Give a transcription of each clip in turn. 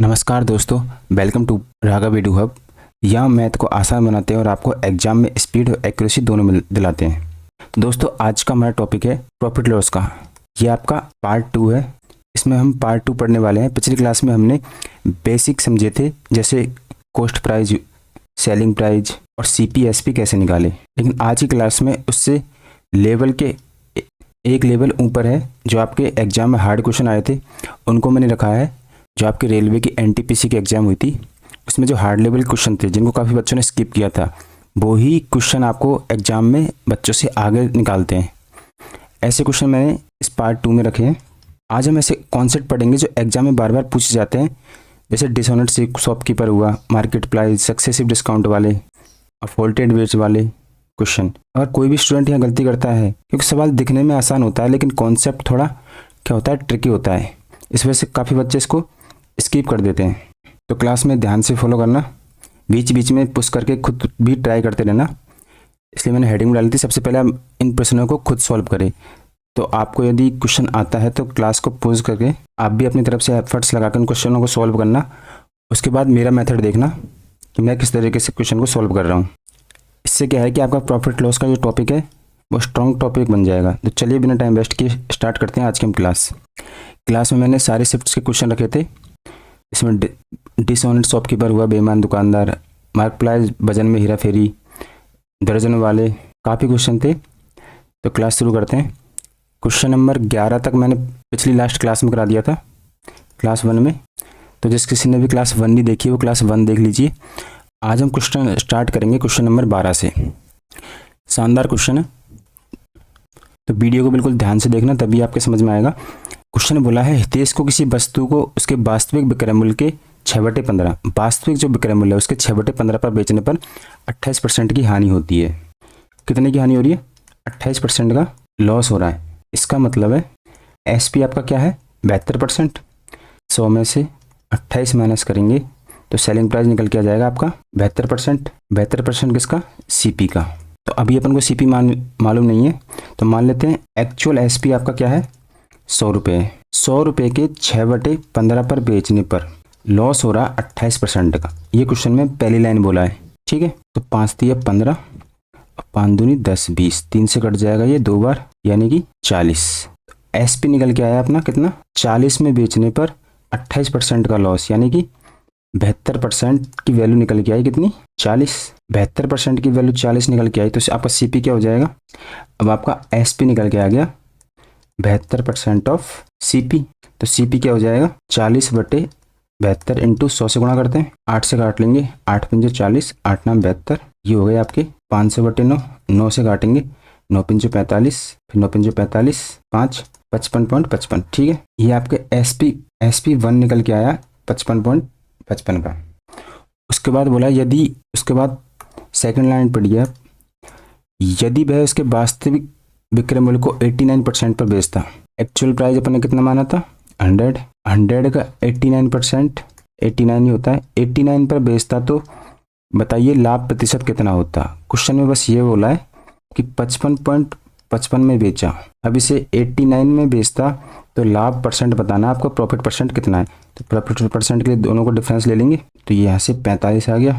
नमस्कार दोस्तों, welcome to Raghav video hub. यह मैथ को आसान बनाते हैं और आपको एग्जाम में स्पीड और एक्यूरेसी दोनों दिलाते हैं। तो दोस्तों, आज का हमारा टॉपिक है प्रॉफिट लॉस का। ये आपका पार्ट 2 है। इसमें हम पार्ट 2 पढ़ने वाले हैं। पिछली क्लास में हमने बेसिक समझे थे, जैसे कॉस्ट प्राइस, सेलिंग प्राइस और CPSP कैसे निकाले। लेकिन आज की क्लास में उससे लेवल के एक लेवल ऊपर है। जो आपके एग्जाम में हार्ड क्वेश्चन आए थे उनको मैंने रखा है। जो आपके रेलवे की NTPC की एग्ज़ाम हुई थी उसमें जो हार्ड लेवल क्वेश्चन थे जिनको काफ़ी बच्चों ने स्किप किया था, वो ही क्वेश्चन आपको एग्जाम में बच्चों से आगे निकालते हैं। ऐसे क्वेश्चन मैंने इस पार्ट 2 में रखे हैं। आज हम ऐसे कॉन्सेप्ट पढ़ेंगे जो एग्जाम में बार बार पूछे जाते हैं, जैसे डिसऑनेस्ट शॉपकीपर हुआ, मार्केट प्राइस, सक्सेसिव डिस्काउंट वाले और फॉल्टेड वेज वाले क्वेश्चन। अगर कोई भी स्टूडेंट यहाँ गलती करता है, क्योंकि सवाल दिखने में आसान होता है लेकिन कॉन्सेप्ट थोड़ा क्या होता है, ट्रिकी होता है, इस वजह से काफ़ी बच्चे इसको स्किप कर देते हैं। तो क्लास में ध्यान से फॉलो करना, बीच बीच में पुश करके खुद भी ट्राई करते रहना। इसलिए मैंने हेडिंग डाली थी, सबसे पहले आप इन प्रश्नों को खुद सॉल्व करें। तो आपको यदि क्वेश्चन आता है तो क्लास को पॉज करके आप भी अपनी तरफ से एफर्ट्स लगाकर उन क्वेश्चनों को सॉल्व करना। उसके बाद मेरा मेथड देखना कि मैं किस तरीके से क्वेश्चन को सॉल्व कर रहा हूँ। इससे क्या है कि आपका प्रॉफिट लॉस का जो टॉपिक है वो स्ट्रॉन्ग टॉपिक बन जाएगा। तो चलिए बिना टाइम वेस्ट किए स्टार्ट करते हैं आज की हम क्लास में मैंने सारे शिफ्ट्स के क्वेश्चन रखे थे। इसमें डिसऑनेस्ट शॉपकीपर हुआ, बेईमान दुकानदार, मार्क प्राइस, वजन में हेरा फेरी, दर्जन वाले, काफ़ी क्वेश्चन थे। तो क्लास शुरू करते हैं। क्वेश्चन नंबर 11 तक मैंने पिछली लास्ट क्लास में करा दिया था, क्लास 1 में। तो जिस किसी ने भी क्लास 1 नहीं देखी वो क्लास 1 देख लीजिए। आज हम क्वेश्चन स्टार्ट करेंगे क्वेश्चन नंबर 12 से। शानदार क्वेश्चन है, तो वीडियो को बिल्कुल ध्यान से देखना, तभी आपके समझ में आएगा। क्वेश्चन बोला है, हितेश को किसी वस्तु को उसके वास्तविक विक्रय मूल्य के 6/15, वास्तविक जो विक्रय मूल्य है उसके 6/15 पर बेचने पर 28% की हानि होती है। कितने की हानि हो रही है? 28% का लॉस हो रहा है। इसका मतलब है SP आपका क्या है? 72%। 100 में से 28 माइनस करेंगे तो सेलिंग प्राइस निकल के आ जाएगा आपका 72%। 72% किसका? CP का। तो अभी अपन को CP मालूम नहीं है, तो मान लेते हैं एक्चुअल SP आपका क्या है? 100 रुपये। 100 रुपये के 6/15 पर बेचने पर लॉस हो रहा 28% का। ये क्वेश्चन में पहली लाइन बोला है, ठीक है। तो 5 दिया 15 और 5 दूनी 10, 20, 3 से कट जाएगा ये 2 बार, यानी कि 40। SP निकल के आया अपना कितना? 40 में बेचने पर 28% का लॉस, यानी कि 72% की वैल्यू निकल के आई कितनी? 40। 72% की वैल्यू 40 निकल के आई, तो आपका CP क्या हो जाएगा? अब आपका SP निकल के आ गया 72% ऑफ CP। तो CP क्या हो जाएगा? 40/72 इंटू 100 से गुणा करते हैं, 8 से काट लेंगे, 8 पंजे 40, 8 नाम 72। ये हो गए आपके 500/9, 9 से काटेंगे, 9 पंजे 45, फिर 9 पंजे 45, 5, 55.55, ठीक है। ये आपके SP1 निकल के आया 55.55 का। उसके बाद बोला यदि, उसके बाद सेकंड लाइन पढ़िए आप, यदि वह उसके वास्तविक विक्रय मूल्य को 89% पर बेचता। एक्चुअल प्राइस अपन ने कितना माना था? 100 का 89%, 89 ही होता है, 89 पर बेचता, तो बताइए लाभ प्रतिशत कितना होता। क्वेश्चन में बस ये बोला है कि 55.55 में बेचा। अब इसे 89 में बेचता तो लाभ परसेंट बताना आपको, प्रॉफिट परसेंट कितना है। तो प्रॉफिट परसेंट के लिए दोनों को डिफरेंस ले लेंगे, तो यहाँ से 45 आ गया,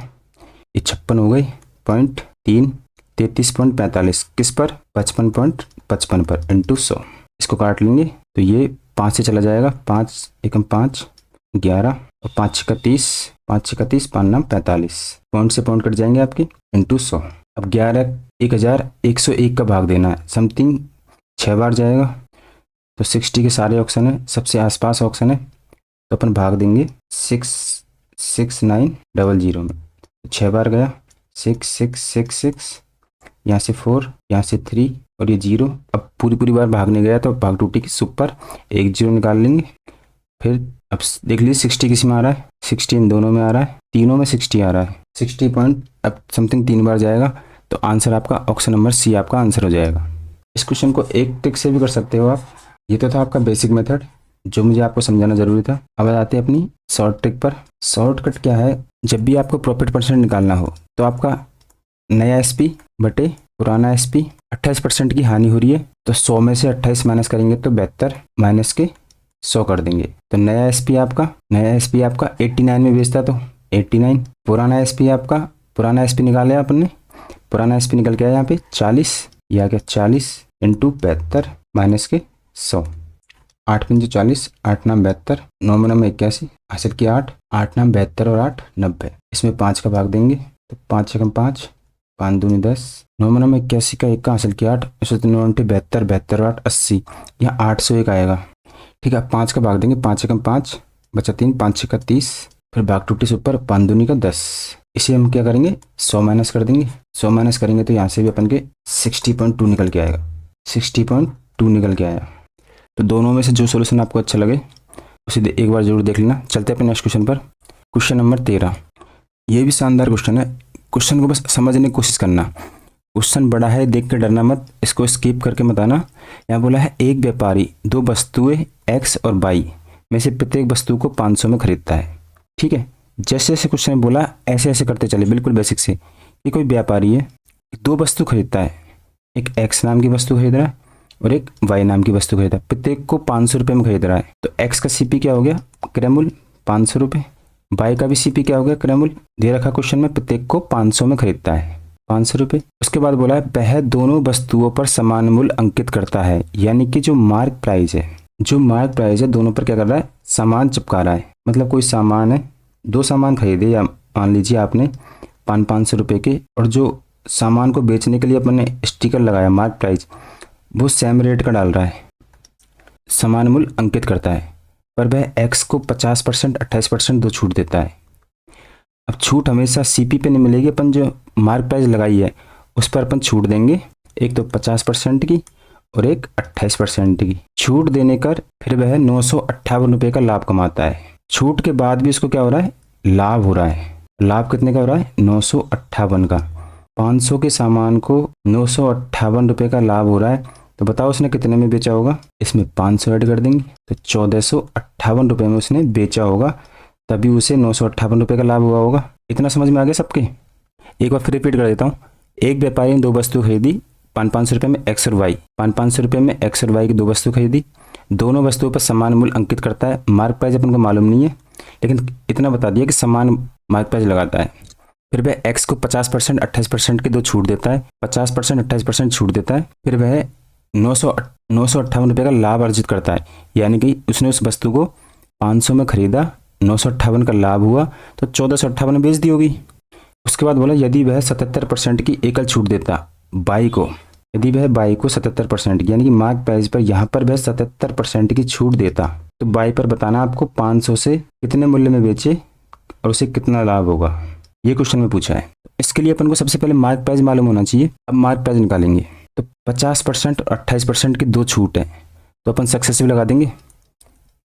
ये 56 हो गई, 0.3, 33.45 किस पर? 55.55 पर इंटू 100। इसको काट लेंगे तो ये 5 से चला जाएगा, 5 एकम 5, 11 और 5 छक्का 30, 5 छक्का 30, 5 नाम 45, पॉइंट से पॉइंट कट जाएंगे आपकी, इंटू 100। अब 11,101 का भाग देना है, समथिंग 6 बार जाएगा। तो 60 के सारे ऑप्शन है, सबसे आसपास ऑप्शन है, तो अपन भाग देंगे 66900 में। 6 बार गया, 6, यहाँ से 4, यहाँ से 3 और ये 0। अब पूरी बार भागने गया तो भाग टूटी की सुपर, एक 0 निकाल लेंगे। फिर अब देख लीजिए 60 किसी में आ रहा है, 60 इन दोनों में आ रहा है, तीनों में 60 आ रहा है, 60 पॉइंट अब समथिंग 3 बार जाएगा, तो आंसर आपका ऑप्शन नंबर C आपका आंसर हो जाएगा। इस क्वेश्चन को एक ट्रिक से भी कर सकते हो आप। ये तो था आपका बेसिक मेथड जो मुझे आपको समझाना जरूरी था। अब आते हैं अपनी शॉर्ट ट्रिक पर। शॉर्टकट क्या है? जब भी आपको प्रॉफिट परसेंट निकालना हो तो आपका नया SP बटे पुराना SP, 28% की हानि हो रही है, तो 100 में से 28 माइनस करेंगे तो 72 माइनस के 100 कर देंगे। तो नया एसपी आपका 89 में बेचता तो 89, पुराना एसपी आपका, पुराना एसपी निकाले आपने, पुराना एसपी निकल के आया यहाँ पे 40, या क्या 40 इंटू 72 माइनस के 100, 8 पंजे 40, 8 नाम 72, 9 में 81, हासिल किया 8, 8 नाम 72 और 8 90, इसमें 5 का भाग देंगे तो 5 छकम 5, 5 दूनी 10, 9 में 81 का 1 का हासिल किया 8, उससे 9 इंटू 72, 72 और 8 80, यहाँ 801 आएगा। ठीक है, 5 का भाग देंगे, 5 छकम 5, बचा 3, 5 छक्का 30, फिर भाग टूटी से ऊपर 5 दूनी का 10, इसे हम क्या करेंगे 100 माइनस कर देंगे। 100 माइनस करेंगे तो यहाँ से भी अपन के 60.2 निकल के आएगा, 60.2 निकल के आया। तो दोनों में से जो सोल्यूशन आपको अच्छा लगे उसे एक बार जरूर देख लेना। चलते हैं अपने नेक्स्ट क्वेश्चन पर। क्वेश्चन नंबर 13, ये भी शानदार क्वेश्चन है। क्वेश्चन को बस समझने की कोशिश करना। क्वेश्चन बड़ा है, देख कर डरना मत, इसको स्किप करके मत आना। यहाँ बोला है एक व्यापारी दो वस्तुएं एक्स और वाई में से प्रत्येक वस्तु को 500 में खरीदता है। ठीक है, जैसे जैसे क्वेश्चन में बोला ऐसे ऐसे करते चले, बिल्कुल बेसिक से। ये कोई व्यापारी है, दो वस्तु खरीदता है, एक एक्स नाम की वस्तु खरीद रहा है और एक वाई नाम की वस्तु खरीदा, प्रत्येक को 500 रुपये में खरीद रहा है। तो एक्स का सीपी क्या हो गया, क्रयमूल्य 500 रुपये, वाई का भी सीपी क्या हो गया, क्रयमूल्य। दे रखा क्वेश्चन में प्रत्येक को 500 में खरीदता है, 500 रुपये। उसके बाद बोला है वह दोनों वस्तुओं पर समान मूल्य अंकित करता है, यानी कि जो मार्क प्राइस है, जो मार्क प्राइस है दोनों पर क्या कर रहा है, समान चिपका रहा है। मतलब कोई सामान है, दो सामान खरीदे, या मान लीजिए आपने 500 रुपये के, और जो सामान को बेचने के लिए अपन ने स्टिकर लगाया मार्क प्राइस, वो सेम रेट का डाल रहा है, समान मूल्य अंकित करता है, पर वह एक्स को 50%, 28% दो छूट देता है। अब छूट हमेशा सीपी पे नहीं मिलेगी, अपन जो मार्क प्राइस लगाई है उस पर अपन छूट देंगे, एक तो 50% की और एक 28% की। छूट देने कर फिर वह 958 रुपये का लाभ कमाता है। छूट के बाद भी उसको क्या हो रहा है, लाभ हो रहा है। लाभ कितने का हो रहा है, 958 का। 500 के सामान को 958 रुपये का लाभ हो रहा है, तो बताओ उसने कितने में बेचा होगा। इसमें 500 ऐड कर देंगे तो 1458 रुपये में उसने बेचा होगा, तभी उसे 958 रुपये का लाभ हुआ होगा। इतना समझ में आ गया सबके। एक बार फिर रिपीट कर देता हूँ। एक व्यापारी ने दो वस्तु खरीदी 500 रुपये में एक्स और वाई, 500 रुपये में एक्स और वाई की दो वस्तु खरीदी, दोनों वस्तुओं पर समान मूल्य अंकित करता है। मार्क प्राइस अपन को मालूम नहीं है, लेकिन इतना बता दिया कि समान मार्क प्राइस लगाता है। फिर वह एक्स को 50%, 28% की दो छूट देता है, 50%, 28% छूट देता है। फिर वह 958 रुपये का लाभ अर्जित करता है, यानी कि उसने उस वस्तु को 500 में खरीदा, 958 का लाभ हुआ, तो 1458 में बेच दी होगी। उसके बाद बोला यदि वह 77% की एकल छूट देता बाई को, यदि वह बाई को 77% की, यानी कि मार्क प्राइस पर यहाँ पर वह 77% की छूट देता, तो बाई पर बताना आपको 500 से कितने मूल्य में बेचे और उसे कितना लाभ होगा। ये क्वेश्चन में पूछा है। इसके लिए अपन को सबसे पहले मार्क प्राइस मालूम होना चाहिए। अब मार्क प्राइस निकालेंगे तो 50% और 28% की दो छूट है, तो अपन सक्सेसिव लगा देंगे।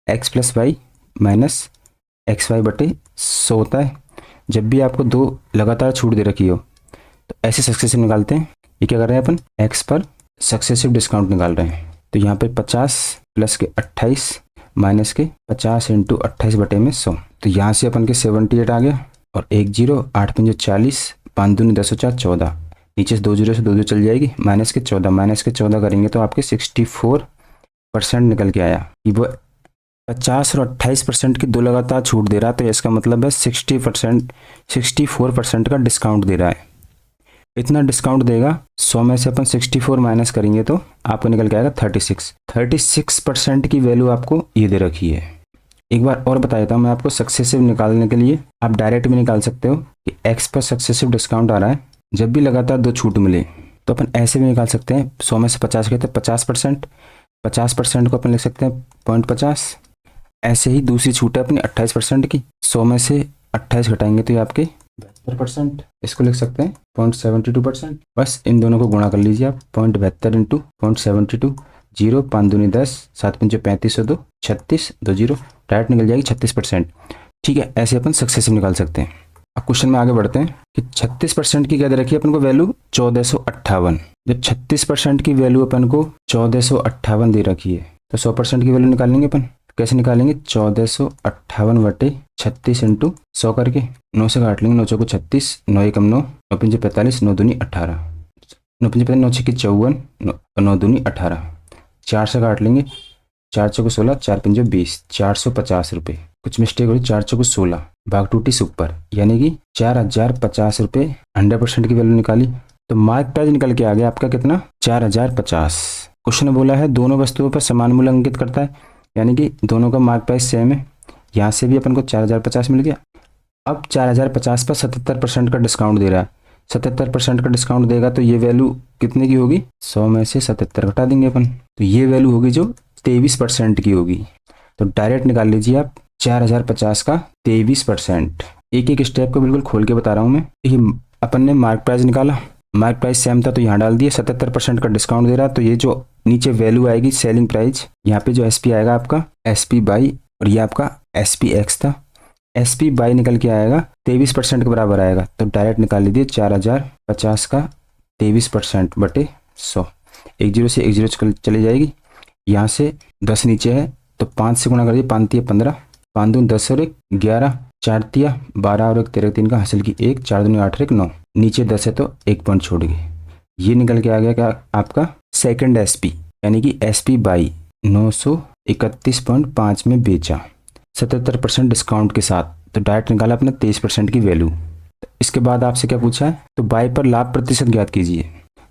X plus Y minus X Y बटे 100 होता है। जब भी आपको दो लगातार छूट दे रखी हो तो ऐसे सक्सेसिव निकालते हैं। ये क्या कर रहे हैं अपन, एक्स पर सक्सेसिव डिस्काउंट निकाल रहे हैं। तो यहाँ पे 50 प्लस के 28 माइनस के 50 इंटू 28 बटे में 100, तो यहाँ से अपन के 78 आ गया और 1 0, 8 पंजे 40, 5 दूनी 10 4 14, नीचे से 2 0 से 2 2 चल जाएगी, माइनस के 14, माइनस के 14 करेंगे तो आपके 64% निकल के आया। कि वो 50 और 28% की दो लगातार छूट दे रहा है, तो इसका मतलब है 64% का डिस्काउंट दे रहा है। इतना डिस्काउंट देगा, 100 में से अपन 64 माइनस करेंगे तो आपको निकल के आएगा 36% की वैल्यू आपको ये दे रखी है। एक बार और बता देता हूँ मैं आपको, सक्सेसिव निकालने के लिए आप डायरेक्ट भी निकाल सकते हो कि एक्स पर सक्सेसिव डिस्काउंट आ रहा है। जब भी लगातार दो छूट मिले तो अपन ऐसे भी निकाल सकते हैं। 100 में से 50 कहते हैं 50%, 50% को अपन लिख सकते हैं 0.50। ऐसे ही दूसरी छूट है अपनी 28% की, 100 में से 28 घटाएंगे तो ये आपके 72%, इसको लिख सकते हैं 0.72%। बस इन दोनों को गुणा कर लीजिए आप, 0.72 इंटू 0.72, 0 5 दूनी 10, 7 पंजे 35 और 2 36, 2 0, डायरेक्ट निकल जाएगी 36%। ठीक है, ऐसे अपन सक्सेसिव निकाल सकते हैं। अब क्वेश्चन में आगे बढ़ते हैं कि 36% की क्या दे रखी है अपन को वैल्यू, 1458। जब 36% की वैल्यू अपन को 1458 दे रखी है तो 100% की वैल्यू निकालेंगे अपन। कैसे निकालेंगे, 1458 बटे 36 इंटू 100 करके 9 से काट लेंगे, 9 चौको 36, 9 एकम 9, 9 पंजे 45, 9 दूनी 18, 9 पंजे 9 छक्के 54, 9 दूनी 18, 4 से काट लेंगे, 4 चौको 16, 4 पंजे 20, 450 रुपये। कुछ मिस्टेक हो रही, 4 चौको 16 भाग टूटी सुपर, यानी कि 4050 रुपये। 100% की वैल्यू निकाली तो मार्क प्राइस निकल के आ गया आपका कितना, 4050। क्वेश्चन बोला है दोनों वस्तुओं पर समान मूल्य अंकित करता है, यानी कि दोनों का मार्क प्राइस सेम है। यहाँ से भी अपन को 4050 मिल गया। अब 4050 पर 77% का डिस्काउंट दे रहा है। 77% का डिस्काउंट देगा तो ये वैल्यू कितने की होगी, 100 में से 77 घटा देंगे अपन, तो ये वैल्यू होगी जो 23% की होगी। तो डायरेक्ट निकाल लीजिए आप 4050 का 23%। एक एक स्टेप को बिल्कुल खोल के बता रहा हूँ मैं। ये अपन ने मार्क प्राइस निकाला, मार्क प्राइस सेम था तो यहाँ डाल दिया। 77% का डिस्काउंट दे रहा है तो ये जो नीचे वैल्यू आएगी सेलिंग प्राइस, यहाँ पे जो SP आएगा आपका SP बाई, और ये आपका SPX था, SP बाई निकल के आएगा 23% के बराबर आएगा। तो डायरेक्ट निकाल लीजिए 4050 का 23% बटे 100। एक जीरो से एक जीरो चली जाएगी, यहाँ से 10 नीचे है तो 5 से गुणा कर दिए, 5 तिया 15, 5 दूनी 10 और 1 11, 4 तिया 12 और 1 13 3 का हासिल की 1, 4 दूनी 8 और 1 9, नीचे 10 है तो 1 पॉइंट छोड़ गए। ये निकल के आ गया क्या आपका सेकंड SP, यानी कि SP बाई 931.5 में बेचा 77% डिस्काउंट के साथ। तो डायरेक्ट निकाला अपने 23% की वैल्यू। तो इसके बाद आपसे क्या पूछा है, तो बाई पर लाभ प्रतिशत ज्ञात कीजिए।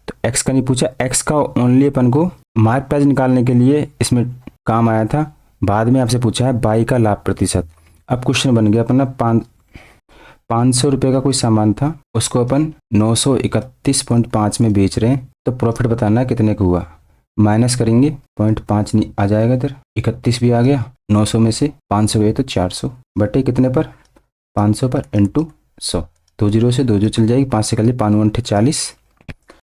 तो एक्स का नहीं पूछा, एक्स का ओनली अपन को मार्क प्राइस निकालने के लिए इसमें काम आया था। बाद में आपसे पूछा है बाई का लाभ प्रतिशत। अब क्वेश्चन बन गया अपना 500 रुपये का कोई सामान था, उसको अपन 931.5 में बेच रहे हैं, तो प्रॉफिट बताना है कितने का हुआ। माइनस करेंगे 0.5 आ जाएगा, इधर 31 भी आ गया। 900 में से 500 गए तो 400 बटे कितने पर, 500 पर इंटू 100। 2 जीरो से 2 जीरो चल जाएगी, 5 से कर लिए 5 8 40,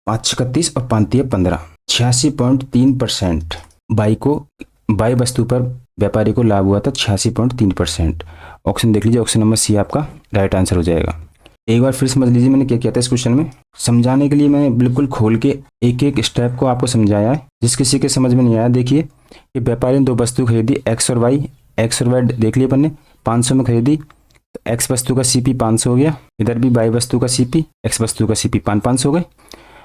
5 31 और 5 85, 86.3%। बाई वस्तु पर व्यापारी को लाभ हुआ था 86.3%। ऑप्शन देख लीजिए, ऑप्शन नंबर C आपका राइट आंसर हो जाएगा। एक बार फिर समझ लीजिए मैंने क्या किया था इस क्वेश्चन में। समझाने के लिए मैंने बिल्कुल खोल के एक एक स्टेप को आपको समझाया है। जिस किसी के समझ में नहीं आया, देखिए कि व्यापारी ने 2 वस्तु खरीदी X और Y। देख लिए अपन ने 500 में खरीदी, तो X वस्तु का CP 500 हो गया, इधर भी Y वस्तु का CP, X वस्तु का CP 500 हो गए।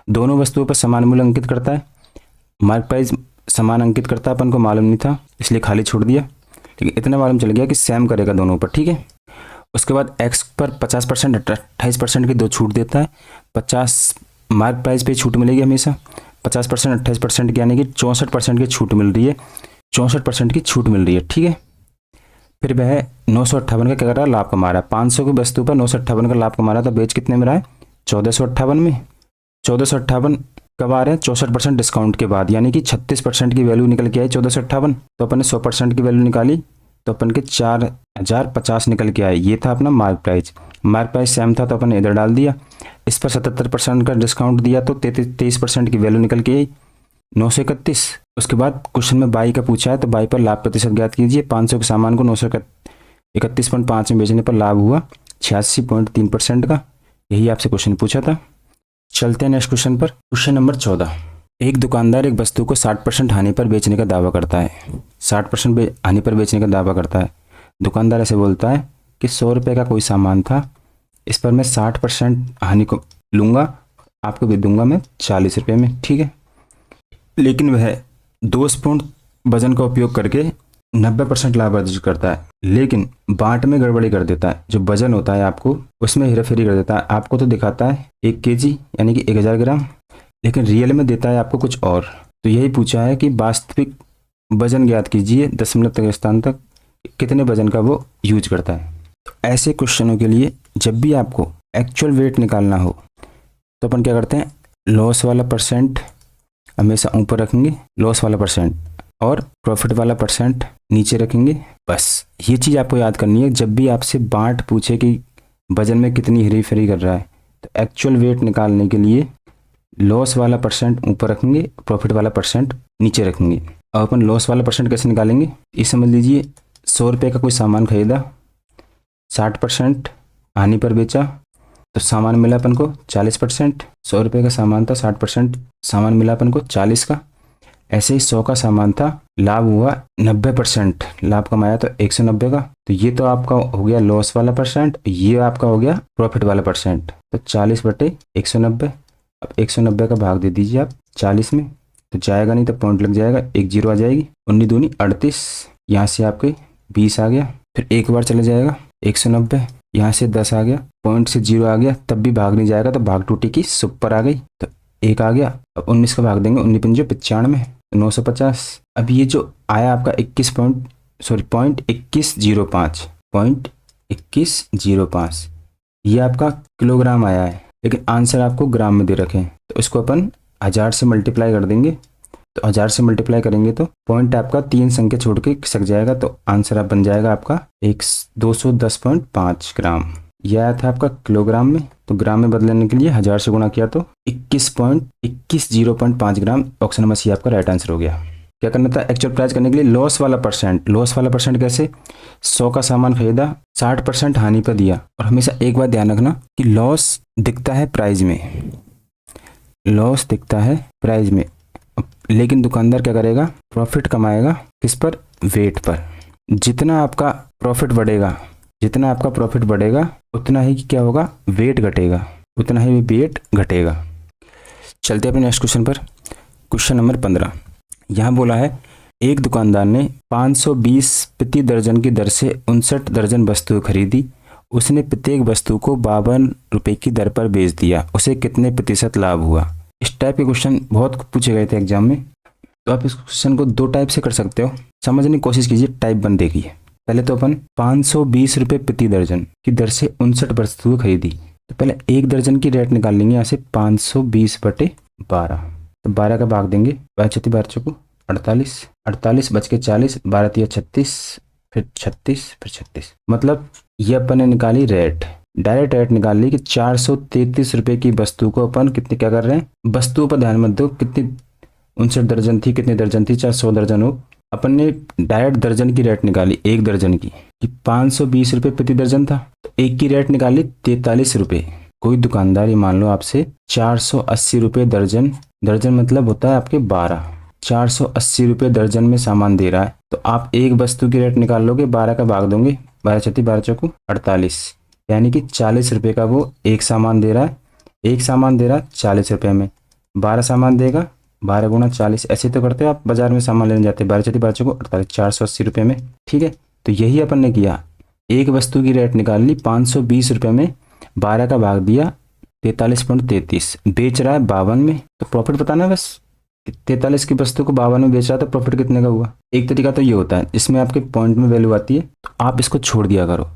दोनों वस्तुओं पर समान मूल्य अंकित करता है, मार्क प्राइस समान अंकित करता है, अपन को मालूम नहीं था इसलिए खाली छोड़ दिया, लेकिन इतना मालूम चल गया कि सेम करेगा दोनों पर, ठीक है। उसके बाद X पर 50% 28% की 2 छूट देता है। 50 मार्क प्राइस पे छूट मिलेगी हमेशा, 50% 28% की, यानी कि 64% की छूट मिल रही है, 64% की छूट मिल रही है, ठीक है। फिर वह 958 का क्या कर रहा है, लाभ कमा रहा है। 500 की वस्तु पर 958 का लाभ कमा रहा था, बेच कितने में रहा है, 1458 में। 1458 कब आ रहे हैं, 64% डिस्काउंट के बाद, यानी कि 36% की वैल्यू निकल के आई 1458। तो अपन ने 100% की वैल्यू निकाली तो अपन के 4050 निकल के आए। ये था अपना mark price. Mark price same था तो अपन ने इधर डाल दिया। इस पर 77% का डिस्काउंट दिया तो 23% की वैल्यू निकल के आई 931। उसके बाद क्वेश्चन में बाई का पूछा है, तो बाई पर लाभ प्रतिशत ज्ञात कीजिए। 500 के सामान को 931.5 में बेचने पर लाभ हुआ 86.3% का। यही आपसे क्वेश्चन पूछा था। चलते हैं नेक्स्ट क्वेश्चन पर। Question number 14। एक दुकानदार एक वस्तु को 60% हानि पर बेचने का दावा करता है। 60% हानि पर बेचने का दावा करता है। दुकानदार ऐसे बोलता है कि 100 रुपये का कोई सामान था, इस पर मैं 60% हानि को लूँगा, आपको भी दूंगा मैं 40 रुपये में, ठीक है। लेकिन वह 2 स्पून वजन का उपयोग करके 90% लाभ अर्जित करता है, लेकिन बांट में गड़बड़ी कर देता है। जो वजन होता है आपको उसमें हेराफेरी कर देता है। आपको तो दिखाता है 1 kg यानी कि 1000 ग्राम, लेकिन रियल में देता है आपको कुछ और। तो यही पूछा है कि वास्तविक वजन ज्ञात कीजिए, दशमलव तक स्थान तक कितने वजन का वो यूज करता है। तो ऐसे क्वेश्चनों के लिए जब भी आपको एक्चुअल वेट निकालना हो तो अपन क्या करते हैं, लॉस वाला परसेंट हमेशा ऊपर रखेंगे, लॉस वाला परसेंट, और प्रॉफिट वाला परसेंट नीचे रखेंगे। बस ये चीज़ आपको याद करनी है। जब भी आपसे बांट पूछे कि वजन में कितनी हेरी फेरी कर रहा है, तो एक्चुअल वेट निकालने के लिए लॉस वाला परसेंट ऊपर रखेंगे, प्रॉफिट वाला परसेंट नीचे रखेंगे। अब अपन लॉस वाला परसेंट कैसे निकालेंगे, ये समझ लीजिए। 100 रुपये का कोई सामान खरीदा, 60% हानि पर बेचा, तो सामान मिला अपन को 40%। 100 रुपये का सामान था, 60% सामान मिला अपन को 40 का। ऐसे ही 100 का सामान था, लाभ हुआ 90%, लाभ कमाया तो 190 का। तो ये तो आपका हो गया लॉस वाला परसेंट, ये आपका हो गया प्रॉफिट वाला परसेंट। तो 40 बटे 190। अब 190 का भाग दे दीजिए आप 40 में, तो जाएगा नहीं, तो पॉइंट लग जाएगा, एक जीरो आ जाएगी, 19 दूनी 38, यहाँ से आपके 20 आ गया, फिर एक बार चले जाएगा 190, यहाँ से 10 आ गया, पॉइंट से जीरो आ गया, तब भी भाग नहीं जाएगा, तो भाग टूटी की सुपर आ गई, तो एक आ गया। अब 19 का भाग देंगे, 19 पंजे 95, 950। अब ये जो आया आपका 21.05 ये आपका किलोग्राम आया है, लेकिन आंसर आपको ग्राम में दे रखे हैं, तो इसको अपन 1000 से मल्टीप्लाई कर देंगे। तो 1000 से मल्टीप्लाई करेंगे तो पॉइंट आपका 3 संख्या छोड़ के खिसक जाएगा, तो आंसर आप बन जाएगा आपका 210.5 ग्राम। यह आया था आपका किलोग्राम में, तो ग्राम में बदलने के लिए 1000 से गुणा किया तो 21.5 ग्राम। ऑप्शन नंबर सी आपका राइट आंसर हो गया। क्या करना था, एक्चुअल प्राइस करने के लिए लॉस वाला परसेंट कैसे, 100 का सामान खरीदा, 60% हानि पर दिया। और हमेशा एक बात ध्यान रखना कि लॉस दिखता है प्राइस में, लॉस दिखता है प्राइस में, लेकिन दुकानदार क्या करेगा, प्रॉफिट कमाएगा किस पर, वेट पर। जितना आपका प्रॉफिट बढ़ेगा उतना ही क्या होगा, वेट घटेगा, उतना ही वेट घटेगा। चलते हैं अपने नेक्स्ट क्वेश्चन पर। क्वेश्चन नंबर 15 यहाँ बोला है, एक दुकानदार ने 520 प्रति दर्जन की दर से 59 दर्जन वस्तुएं खरीदी। उसने प्रत्येक वस्तु को 52 रुपये की दर पर बेच दिया। उसे कितने प्रतिशत लाभ हुआ। इस टाइप के क्वेश्चन बहुत पूछे गए थे एग्जाम में, तो आप इस क्वेश्चन को दो टाइप से कर सकते हो, समझने की कोशिश कीजिए। टाइप 1 देखिए, पहले तो अपन 520 रुपये प्रति दर्जन की दर से 59 वस्तुएं खरीदी, तो पहले एक दर्जन की रेट निकाल लेंगे यहाँ से 520/12, तो 12 का भाग देंगे, 12 को 48 बच के 40, 12 36, फिर 36, मतलब ये अपन ने निकाली रेट, डायरेक्ट रेट निकाल ली कि 433 रुपये की वस्तु को अपन कितने क्या कर रहे हैं, वस्तुओं पर ध्यान मत दो, कितनी 59 दर्जन थी, कितने दर्जन थी, 400 दर्जन हो। अपन ने डायरेक्ट दर्जन की रेट निकाली, एक दर्जन की कि 520 रुपये प्रति दर्जन था, तो एक की रेट निकाली 43 रुपये। कोई दुकानदार ये मान लो आपसे 480 रुपये दर्जन मतलब होता है आपके 12, 480 रुपये दर्जन में सामान दे रहा है, तो आप एक वस्तु की रेट निकाल लोगे, 12 का भाग दोगे, 12 48, यानी कि 40 रुपये का वो एक सामान दे रहा है, 40 रुपये में, 12 सामान देगा, 12 गुणा 40, ऐसे तो करते हो आप बाजार में सामान लेने जाते हैं, 12 को 48, 480 रुपये में, ठीक है। तो यही अपन ने किया, एक वस्तु की रेट निकाल ली 520 रुपये में, 12 का भाग दिया 43.33, बेच रहा है 52 में, तो प्रॉफिट बताना है बस, 43 की वस्तु को 52 में बेच रहा था, प्रॉफिट कितने का हुआ। एक तरीका तो ये होता है, इसमें आपके पॉइंट में वैल्यू आती है, तो आप इसको छोड़ दिया करो।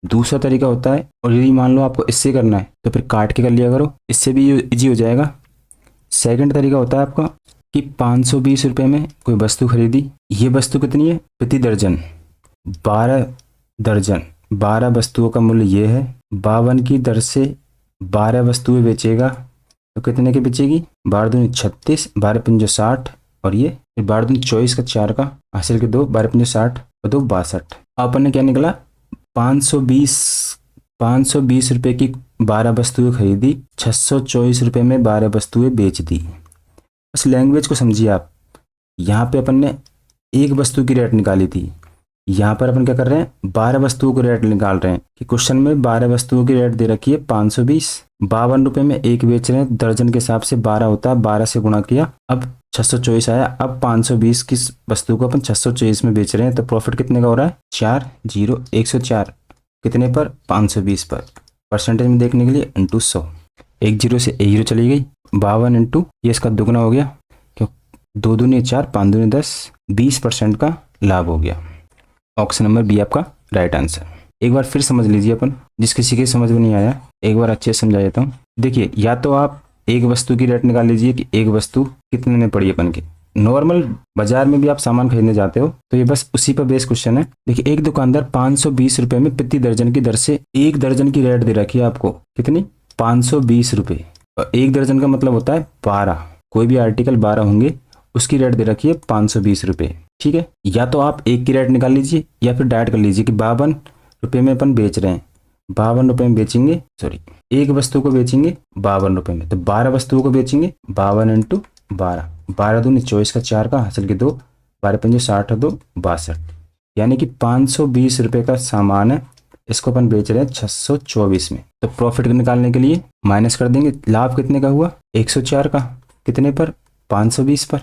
दूसरा तरीका होता है, और यदि मान लो आपको इससे करना है तो फिर काट के कर लिया करो, इससे भी इजी हो जाएगा। सेकंड तरीका होता है आपका कि 520 रुपये में कोई वस्तु खरीदी, ये वस्तु कितनी है, प्रति दर्जन 12 दर्जन, 12 वस्तुओं का मूल्य ये है, 52 की दर से 12 वस्तुएं बेचेगा, तो कितने की बेचेगी, 12 दूनी 36, 12 पंजे 60, और ये फिर 12 दूनी 24 का 4 का हासिल के 2, 12 पंजे 60 और 2 62। अपन ने क्या निकला, 520 रुपये की 12 वस्तुएं खरीदी, 624 रुपये में 12 वस्तुएं बेच दी। उस लैंग्वेज को समझिए आप। यहाँ पे अपन ने एक वस्तु की रेट निकाली थी, यहाँ पर अपन क्या कर रहे हैं, 12 वस्तुओं की रेट निकाल रहे हैं, कि क्वेश्चन में 12 वस्तुओं की रेट दे रखी है 520, 52 रुपये में एक बेच रहे हैं, दर्जन के हिसाब से 12 होता है, 12 से गुणा किया, अब 624 आया। अब 520 की वस्तु को अपन 624 में बेच रहे हैं, तो प्रॉफिट कितने का हो रहा है, 104, कितने पर, 520 पर। परसेंटेज में देखने के लिए इंटू 100, एक जीरो से एक जीरो चली गई, 52 इंटू ये इसका दुगना हो गया, क्यों 2 दूनी 4, 5 दूनी 10, 20% का लाभ हो गया। ऑप्शन नंबर बी आपका राइट आंसर। एक बार फिर समझ लीजिए अपन, जिस किसी के समझ में नहीं आया एक बार अच्छे से समझा देता हूँ। देखिए, या तो आप एक वस्तु की रेट निकाल लीजिए कि एक वस्तु कितने में पड़ी अपन के, नॉर्मल बाजार में भी आप सामान खरीदने जाते हो तो ये बस उसी पर बेस क्वेश्चन है। देखिए, एक दुकानदार 520 रुपये में प्रति दर्जन की दर से एक दर्जन की रेट दे रखी है आपको, कितनी, 520 रुपये, और एक दर्जन का मतलब होता है 12, कोई भी आर्टिकल 12 होंगे, उसकी रेट दे रखी है 520 रुपये, ठीक है। या तो आप एक की रेट निकाल लीजिए, या फिर डायरेक्ट कर लीजिए कि 52 रुपये में अपन बेच रहे हैं, 52 रुपये में बेचेंगे, सॉरी एक वस्तु को बेचेंगे 52 रुपये में, तो 12 वस्तुओं को बेचेंगे, 52 इंटू 12, 12 दूनी 24 का 4 का हासिल के 2, 12 पंजे 60 और 2 62, यानी कि 520 रुपये का सामान है, इसको अपन बेच रहे हैं 624 में। तो प्रॉफिट निकालने के लिए माइनस कर देंगे, लाभ कितने का हुआ, 104 का, कितने पर, 520 पर,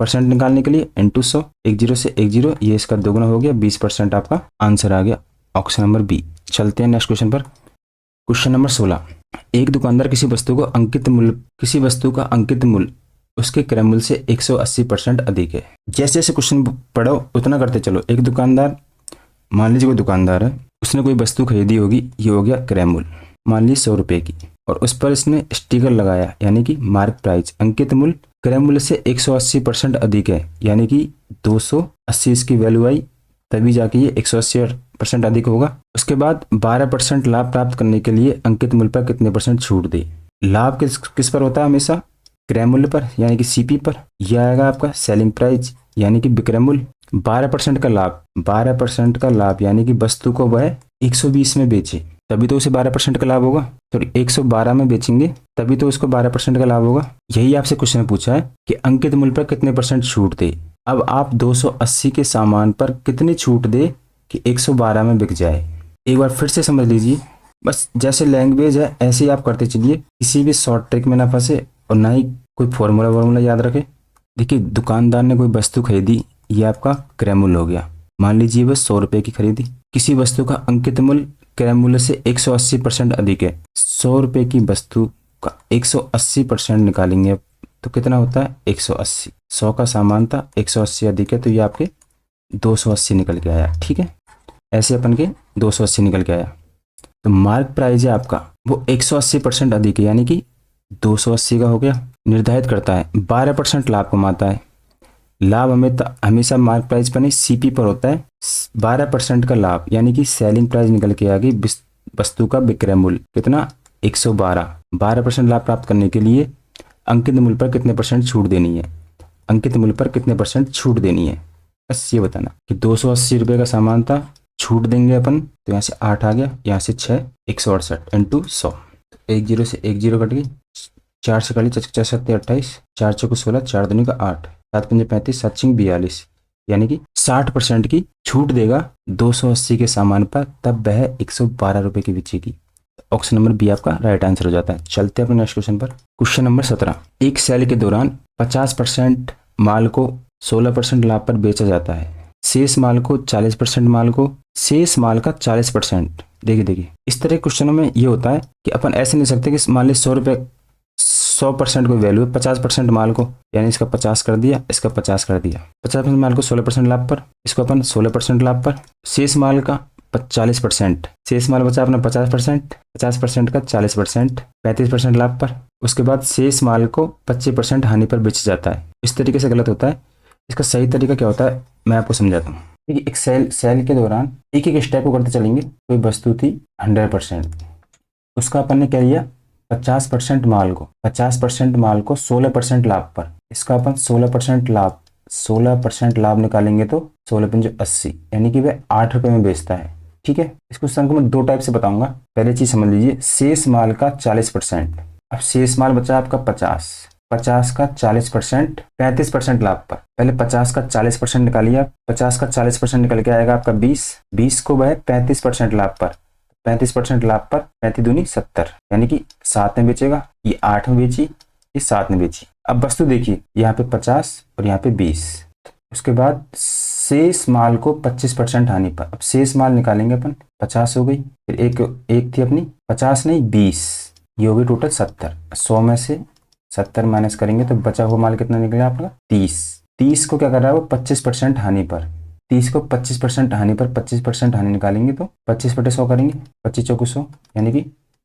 परसेंट निकालने के लिए इंटू 100, एक जीरो से एक जीरो, ये इसका दोगुना हो गया, 20% आपका आंसर आ गया, ऑप्शन नंबर बी। चलते हैं नेक्स्ट क्वेश्चन पर। क्वेश्चन नंबर 16, एक दुकानदार किसी वस्तु का अंकित मूल्य उसके क्रय मूल्य से 180% अधिक है। जैसे जैसे क्वेश्चन पढ़ो उतना करते चलो। एक दुकानदार, मान लीजिए कोई दुकानदार है, उसने कोई वस्तु खरीदी होगी, ये हो गया क्रय मूल्य, मान लीजिए 100 रुपये की, और उस पर इसने स्टिकर लगाया यानी कि मार्क प्राइस, अंकित मूल्य क्रय मूल्य से 180% अधिक है, यानी कि 280 इसकी वैल्यू आई, तभी जाके ये 180% अधिक होगा। उसके बाद 12% लाभ प्राप्त करने के लिए अंकित मूल्य पर कितने परसेंट छूट दे। लाभ किस पर होता है हमेशा, क्रय मूल्य पर यानी कि सीपी पर। यह आएगा आपका सेलिंग प्राइस यानी कि विक्रय मूल्य। 12% का लाभ, 12% का लाभ यानी कि वस्तु को वह 120 में बेचे तभी तो उसे 12% का लाभ होगा, सॉरी 112 में बेचेंगे तभी तो उसको 12% का लाभ होगा। यही आपसे क्वेश्चन पूछा है कि अंकित मूल्य पर कितने परसेंट छूट दे। अब आप 280 के सामान पर कितनी छूट दे कि 112 में बिक जाए। एक बार फिर से समझ लीजिए, बस जैसे लैंग्वेज है ऐसे ही आप करते चलिए, किसी भी शॉर्ट ट्रिक में ना फंसे और ना ही कोई फॉर्मूला याद रखे। देखिए दुकानदार ने कोई वस्तु खरीदी, ये आपका क्रय मूल्य हो गया। मान लीजिए वह 100 रुपये की खरीदी, किसी वस्तु का अंकित मूल्य क्रय मूल्य से 180% अधिक है। 100 रुपये की वस्तु का 180% निकालेंगे तो कितना होता है 180। 100 का सामान था, 180 अधिक है तो ये आपके 280 निकल के आया। ठीक है, ऐसे अपन के 280 निकल के आया। तो मार्क प्राइस है आपका वो 180% अधिक है, यानी कि 280 का हो गया। निर्धारित करता है 12% लाभ कमाता है। लाभ हमेशा मार्क प्राइस पर नहीं सीपी पर होता है। 12% का लाभ यानी कि सेलिंग प्राइस निकल के आ गई, वस्तु का विक्रय मूल्य कितना 112। 12% लाभ प्राप्त करने के लिए अंकित मूल्य पर कितने परसेंट छूट देनी है, अंकित मूल्य पर कितने परसेंट छूट देनी है, बस ये बताना। कि 280 रुपये का सामान था, छूट देंगे अपन तो यहाँ से 8 आ गया, यहाँ से 6, 168 इंटू 100, एक जीरो से एक जीरो कट गई, 4 से कड़ी 4 7 28, 4 चौको 16, 4 दूनी का 8, 7 पंजे 35, 7 छिंग 42, यानी कि 60% की छूट देगा 280 के सामान पर, तब वह 112 रुपये की बेचेगी। ऑप्शन नंबर बी आपका राइट आंसर हो जाता है। चलते हैं अपने नेक्स्ट क्वेश्चन पर। क्वेश्चन नंबर 17, एक सेल के दौरान 50% माल को 16% लाभ पर बेचा जाता है। शेष माल को 40% माल को, शेष माल का 40%। देखिए इस तरह के क्वेश्चनों में ये होता है कि अपन ऐसे नहीं सकते कि मान ली 100 रुपये 100% कोई वैल्यू है, 50% माल को यानी इसका 50 कर दिया, इसका 50 कर दिया। 50% माल को 16% लाभ पर, इसको अपन 16% लाभ पर। शेष माल का 40%, शेष माल बचा अपना 50%, 50% का 40%, 35% लाभ पर। उसके बाद शेष माल को 25% हानि पर बेचा जाता है। इस तरीके से गलत होता है। इसका सही तरीका क्या होता है मैं आपको समझाता हूँ। देखिए एक सेल के दौरान एक एक स्टेप को करते चलेंगे। कोई वस्तु थी 100%, उसका अपन ने क्या लिया 50% माल को, 50% माल को 16% लाभ पर, इसका अपन 16% लाभ निकालेंगे तो 16 पंजे 80, यानी कि वह 8 रुपये में बेचता है। ठीक है, इस क्वेश्चन को मैं दो टाइप से बताऊंगा। पहले चीज समझ लीजिए, शेष माल का 40%। अब शेष माल बचा आपका 50 का 40%, 35% लाभ पर। पहले 50 का 40% निकालिए आप, 50 का 40% निकल के आएगा आपका 20 को वह 35% लाभ पर, 35% लाभ पर 35 दूनी 70, यानी कि 7 में बेचेगा। ये 8 में बेची, ये 7 में बेची। अब वस्तु देखिए यहाँ पे 50 और यहाँ पे 20। उसके बाद शेष माल को 25% हानि पर। अब शेष माल निकालेंगे अपन, 50 हो गई, फिर एक थी अपनी 50 नहीं 20, ये हो गई टोटल 70। 100 में से 70 माइनस करेंगे तो बचा हुआ माल कितना निकलेगा आपका 30 को क्या कर रहा है वो 25% हानि पर, 30 को 25% हानि पर 25% हानि निकालेंगे तो 25/100 करेंगे, 25 चौको 100, यानी कि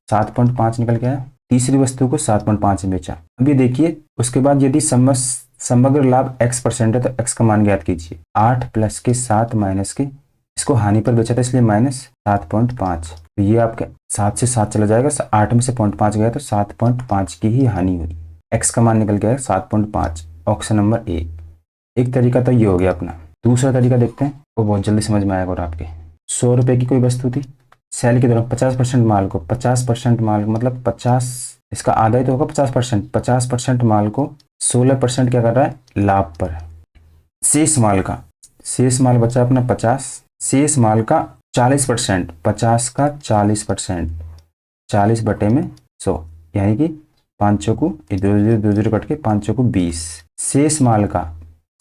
7.5 निकल के आया। तीसरी वस्तु को 7.5 में बेचा। अभी देखिए उसके बाद यदि समग्र लाभ x% है तो x का मान ज्ञात कीजिए। 8 प्लस के 7 माइनस के, इसको हानि पर बेचा था इसलिए माइनस 7.5, तो ये आपके 7 से 7 चला जाएगा, 8 में से 0.5 गया तो 7.5 की ही हानि हुई। x का मान निकल गया 7.5, ऑप्शन नंबर ए। एक तरीका तो ये हो गया अपना। दूसरा तरीका देखते हैं, वो बहुत जल्दी समझ में आएगा। और आपके 100 रुपये की कोई वस्तु थी, सेल के दौरान 50% माल को, 50% माल मतलब 50, इसका आधा ही तो होगा 50%, 50% माल को 16% क्या कर रहा है लाभ पर। शेष माल बचा अपना 50, शेष माल का 40%, 50 का 40%, 40/100, यानी कि 5 चौको 2 कट के 5 चौको 20। शेष माल का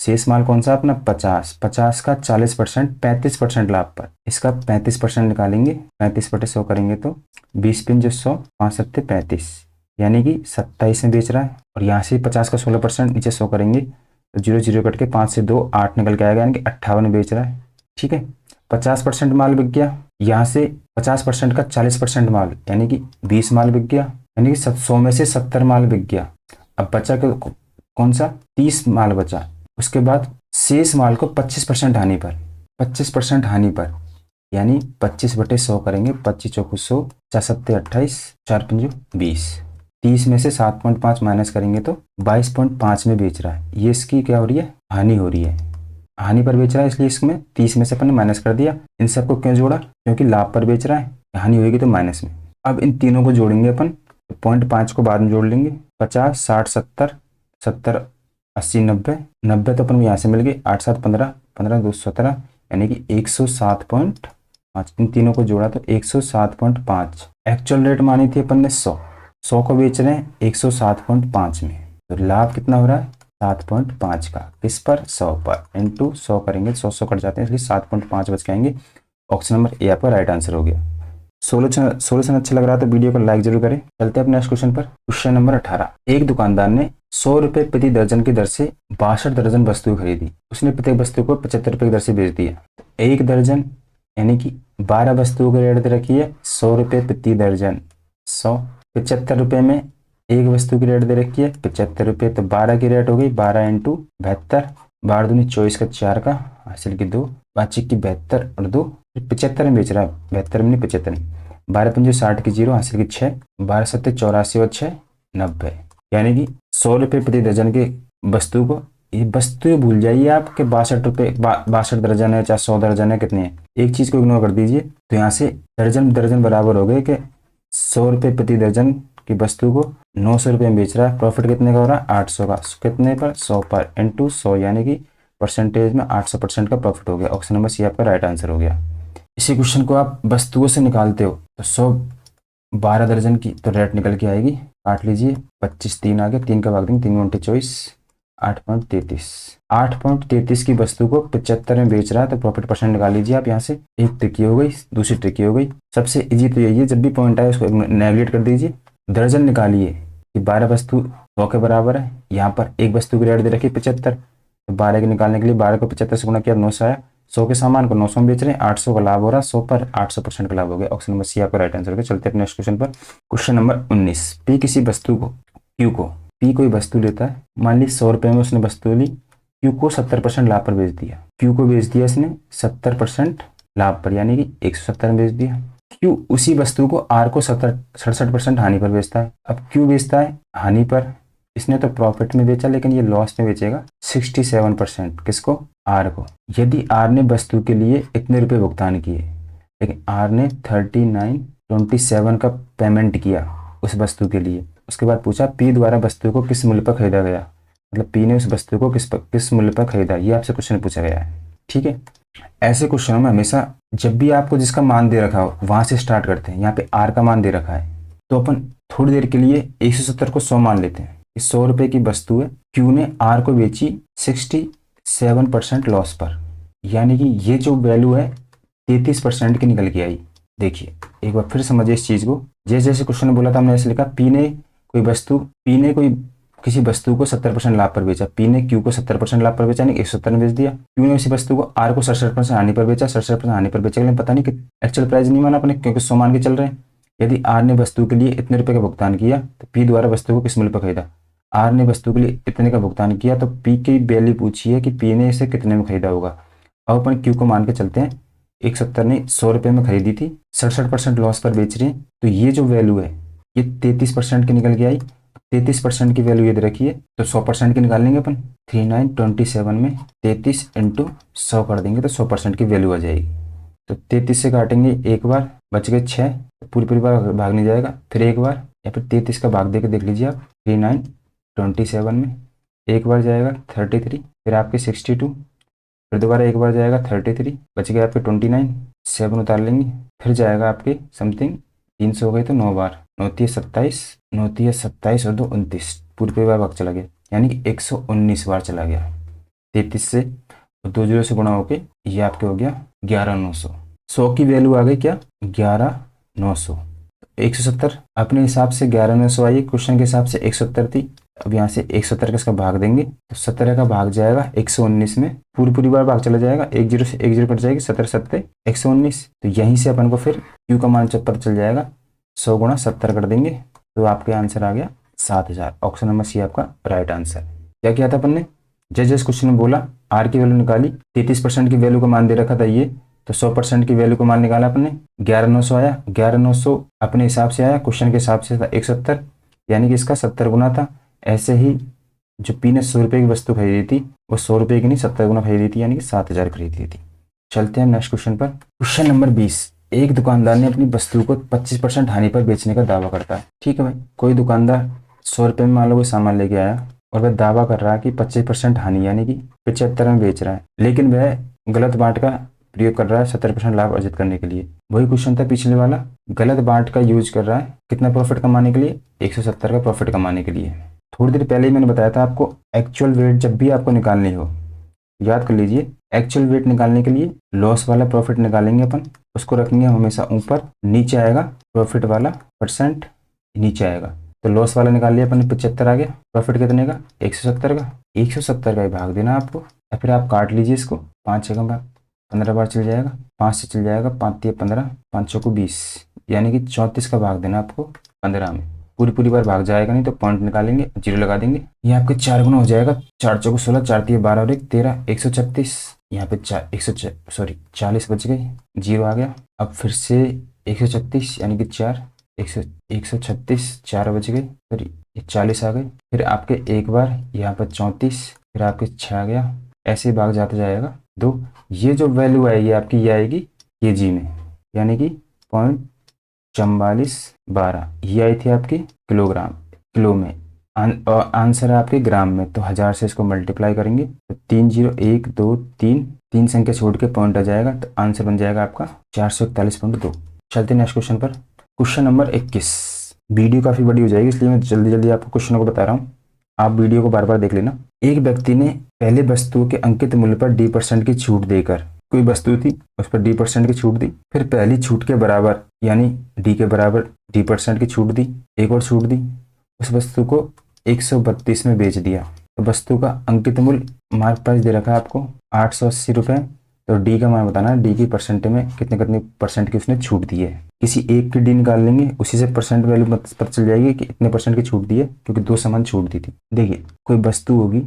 शेष माल कौन सा अपना 50, 50 का 40% 35% लाभ पर, इसका 35% निकालेंगे, 35/100 करेंगे तो 20×5 5 सत्ते 35, यानी कि 27 में बेच रहा है। और यहाँ से 50 का 16% नीचे 100 करेंगे तो 0 0 कट के 5 से 2 8 निकल के आएगा, यानी कि 58 में बेच रहा है। ठीक है, 50% माल बिक गया। यहाँ से 50% का 40% माल यानी कि 20 माल बिक गया, यानी कि 100 में से 70 माल बिक गया। अब बचा कौन सा, 30 माल बचा। उसके बाद शेष माल को 25% हानि पर, 25% हानि पर, यानी 25/100 करेंगे, 25 चौको 100, 4 सत्ते 28, 4 पंजो 20, 30 में से 7.5 माइनस करेंगे तो 22.5 में बेच रहा है। ये इसकी क्या हो रही है, हानि हो रही है, हानि पर बेच रहा है, इसलिए इसमें 30 में से अपन ने माइनस कर दिया। इन सबको क्यों जोड़ा, क्योंकि लाभ पर बेच रहा है, हानि होगी तो माइनस में। अब इन तीनों को जोड़ेंगे अपन, 0.5 को बाद में जोड़ लेंगे, 50 60 70 70 80 90 90 तो अपन यहाँ से मिल गई, 8 7 15 15 2 17, यानी कि 107.5। इन तीनों को जोड़ा तो 107.5। एक्चुअल रेट मानी थी अपन ने 100 को बेच रहे हैं 107.5 में, तो लाभ कितना हो रहा है 7.5 का, किस पर 100 पर, इंटू 100 करेंगे, 100 कट जाते हैं, इसलिए 7.5 बच के आएंगे। ऑप्शन नंबर ए आपका राइट आंसर हो गया। सोल्यूशन अच्छा लग रहा है तो वीडियो को लाइक जरूर करें। चलते हैं अपने नेक्स्ट क्वेश्चन पर। क्वेश्चन नंबर 18, एक दुकानदार ने 100 रुपए प्रति दर्जन की दर से 62 दर्जन वस्तु खरीदी, उसने प्रत्येक वस्तु को 75 रुपए की दर से बेच दिया। तो एक दर्जन यानी कि 12 वस्तुओं की रेट दे रखी है 100 रुपए प्रति दर्जन, 100, 75 रुपए में एक वस्तु की रेट दे रखी है 75 रुपये, तो 12 की रेट हो गई 12 × 72, 12 दूनी 24 का 4 का हासिल की 2, 5 की 72 और 2, 75 में बेच रहा है, 72 में नहीं 75 में, 12 पंजे 60 की 0 हासिल की 6, 12 सत्ते 84 और 6 90, यानी कि 100 रुपये प्रति दर्जन के वस्तु को, ये वस्तु भूल जाइए आप कि 62 रुपये 62 दर्जन है चाहे 100 दर्जन है, कितने हैं, एक चीज को इग्नोर कर दीजिए। तो यहाँ से दर्जन दर्जन बराबर हो गए कि 100 रुपये प्रति दर्जन की वस्तु को 900 रुपये में बेच रहा है, प्रॉफिट कितने का हो रहा है 800 का, कितने पर 100 पर, इंटू 100, यानी कि परसेंटेज में 800% का प्रॉफिट हो गया। ऑप्शन नंबर सी आपका राइट आंसर हो गया। इसी क्वेश्चन को आप वस्तुओं से निकालते हो तो 112 दर्जन की तो रेट निकल के आएगी, काट लीजिए, 25 3 आ गया, 3 का भाग देंगे, 3 × 24 8.33, 8.33 की वस्तु को 75 में बेच रहा है, तो प्रॉफिट परसेंट निकाल लीजिए आप यहाँ से। एक ट्रिकी हो गई, दूसरी ट्रिकी हो गई। सबसे इजी तो यही है, जब भी पॉइंट आए उसको नेगलेक्ट कर दीजिए। दर्जन निकालिए कि 12 वस्तु 100 के बराबर है, यहाँ पर एक वस्तु की रेट दे रखी 75, तो 12 के निकालने के लिए 12 को 75 से गुणा किया 900 आया, 100 के सामान को 900 में बेच रहे हैं, 800 का लाभ हो रहा है, 100 पर 800% का लाभ हो गया। ऑप्शन नंबर सी आपका राइट आंसर हो गया। चलते हैं नेक्स्ट क्वेश्चन पर। क्वेश्चन नंबर 19, पी किसी वस्तु को, क्यू को, पी कोई वस्तु लेता है, मान ली 100 रुपये में उसने वस्तु ली, क्यू को 70% लाभ पर बेच दिया, क्यू को बेच दिया इसने 70% लाभ पर, यानी कि 170 में बेच दिया। क्यू उसी वस्तु को आर को 67% हानि पर बेचता है। अब क्यू बेचता है हानि पर, इसने तो प्रॉफिट में बेचा लेकिन ये लॉस में बेचेगा 67%, किसको, आर को। यदि आर ने वस्तु के लिए इतने रुपए भुगतान किए, लेकिन आर ने 39.27 का पेमेंट किया उस वस्तु के लिए, उसके बाद पूछा पी द्वारा वस्तु को किस मूल्य पर खरीदा गया, मतलब पी ने उस वस्तु को किस मूल्य पर खरीदा, ये आपसे क्वेश्चन पूछा गया है। ठीक है, ऐसे क्वेश्चनों में हमेशा जब भी आपको जिसका मान दे रखा हो वहां से स्टार्ट करते हैं। यहाँ पे आर का मान दे रखा है तो अपन थोड़ी देर के लिए 170 को 100 मान लेते हैं। 100 रुपए की वस्तु है, क्यू ने आर को बेची 67% लॉस पर, यानी कि ये जो वैल्यू है 33% की निकल के आई। देखिए एक बार फिर समझिए इस चीज को, जैसे जैसे क्वेश्चन में बोला था हमने ऐसे लिखा, पी ने कोई किसी वस्तु को 70% लाभ पर बेचा, पी ने क्यू को 70% लाभ पर बेचा, यानी 170 में बेच दिया। क्यू ने उसी वस्तु को आर को 67% हानि पर बेचा, 67% हानि पर बेचा, लेकिन पता नहीं कि एक्चुअल प्राइस नहीं माना अपने, क्योंकि 100 मान के चल रहे हैं। यदि आर ने वस्तु के लिए इतने रुपए का भुगतान किया तो पी द्वारा वस्तु को किस मूल्य पर खरीदा, आर ने वस्तु के लिए इतने का भुगतान किया तो पी की वैल्यू पूछी है कि पी ने इसे कितने में खरीदा होगा। अब अपन क्यू को मान के चलते हैं, 170 ने 100 रुपये में खरीदी थी, 67% लॉस पर बेच रही है, तो ये जो वैल्यू है ये 33% की निकल के आई। 33% की वैल्यू ये दे रखी है तो 100% की निकाल लेंगे अपन, 3927 में 33 × 100 कर देंगे तो 100% की वैल्यू आ जाएगी। तो 33 से काटेंगे एक बार, बच गए 6, पूरी पूरी बार भाग नहीं जाएगा, फिर एक बार, या फिर 33 का भाग देकर देख लीजिए आप, 3927 में एक बार जाएगा 33, फिर आपके 62, फिर दोबारा एक बार जाएगा 33, बच गए आपके 29, 7 उतार लेंगे, फिर जाएगा आपके समथिंग 300 हो गए तो 9 बार, 9 × 27, 9 × 27 और 2 29, पूरी पूरी बार भाग चला गया, यानी कि 119 बार चला गया। 33 से 2 जीरो से गुणा होके ये आपके हो गया 11,900। 100 की वैल्यू आ गई क्या 11,900। 170 अपने हिसाब से 11,900 आई, क्वेश्चन के हिसाब से 170 थी। अब यहाँ से 170 का इसका भाग देंगे तो 17 का भाग जाएगा 119 में, पूरी पूरी बार भाग चला जाएगा, 1 जीरो से 1 जीरो कट जाएगी, 17 सत्ते 119। तो यहीं से अपन को फिर क्यू का मान पता चल जाएगा, 100 गुणा 70 कर देंगे तो आपके आंसर आ गया 7,000। ऑप्शन नंबर सी आपका राइट आंसर। क्या किया था अपन ने, जैसे क्वेश्चन में बोला आर की वैल्यू निकाली, 33% की वैल्यू का मान दे रखा था ये, तो 100% की वैल्यू का मान निकाला अपन ने, 11,900 आया। 11,900 अपने हिसाब से आया, क्वेश्चन के हिसाब से था 170, यानी कि इसका 70 गुना था। ऐसे ही जो पी ने 100 रुपये की वस्तु खरीदी थी वो 100 रुपये की नहीं 70 गुना खरीदी थी, यानी कि 7,000 खरीदी थी। चलते हैं नेक्स्ट क्वेश्चन पर। क्वेश्चन नंबर 20, एक दुकानदार ने अपनी वस्तु को 25% हानि पर बेचने का दावा करता है। ठीक है भाई, कोई दुकानदार 100 रुपये में मान लो कोई सामान लेके आया और वह दावा कर रहा है कि 25% हानि यानी कि 75 में बेच रहा है, लेकिन वह गलत बाट का प्रयोग कर रहा है 70% लाभ अर्जित करने के लिए। वही क्वेश्चन था पिछले वाला, गलत बाट का यूज कर रहा है कितना प्रॉफिट कमाने के लिए, 170 का प्रॉफिट कमाने के लिए। थोड़ी देर पहले ही मैंने बताया था आपको एक्चुअल वेट जब भी आपको निकालनी हो, याद कर लीजिए, एक्चुअल वेट निकालने के लिए लॉस वाला प्रॉफिट निकालेंगे अपन, उसको रखेंगे हमेशा ऊपर, नीचे आएगा प्रॉफिट वाला परसेंट, नीचे आएगा। तो लॉस वाला निकाल लिया अपन ने, 75 आ गया, प्रॉफिट कितने का 170 का, 170 का ही भाग देना आपको, या फिर आप काट लीजिए इसको, 5 6 का 15 बार चल जाएगा, 5 से चल जाएगा, 5 3 15, 5 6 को 20, यानी कि 34 का भाग देना आपको 15 में। पूरी पूरी बार भाग जाएगा नहीं तो पॉइंट निकालेंगे, जीरो लगा देंगे, ये आपके 4 गुना हो जाएगा, 4 चौको 16, 4 3 12 और 1 13, 136। यहाँ पे 40 बच गई, जीरो आ गया। अब फिर से 136 यानी कि 4, 136, 4 बच गई, फिर 40 आ गई, फिर आपके एक बार यहाँ पर 34, फिर आपके 6 आ गया, ऐसे ही भाग जाता जाएगा 2। ये जो वैल्यू आएगी आपकी ये आएगी केजी में, यानी कि 0.4412, ये आई थी आपकी किलो में, और आंसर है आपके ग्राम में। तो 1000 से इसको मल्टीप्लाई करेंगे तो 3 0 1 2 3 संख्या छोड़ के पॉइंट आ जाएगा, तो आंसर बन जाएगा आपका 441.2। चलते नेक्स्ट क्वेश्चन पर। क्वेश्चन नंबर 21, वीडियो काफी बड़ी हो जाएगी इसलिए मैं जल्दी जल्दी आपको क्वेश्चन को बता रहा हूँ, आप वीडियो को बार बार देख लेना। एक व्यक्ति ने पहले वस्तु के अंकित मूल्य पर D% की छूट देकर, कोई वस्तु थी उस पर D% की छूट दी, फिर पहली छूट के बराबर यानी D के बराबर D% की छूट दी, एक और छूट दी, उस वस्तु को 132 में बेच दिया। तो वस्तु का अंकित मूल्य मार्क प्राइस दे रखा है आपको 880 रुपये, तो डी का मान बताना है, डी की परसेंट में कितने कितने परसेंट की उसने छूट दी है। किसी एक की डी निकाल लेंगे, उसी से परसेंट वैल्यू पता चल जाएगी कि इतने परसेंट की छूट दी है, क्योंकि 2 सामान छूट दी थी। देखिए कोई वस्तु होगी,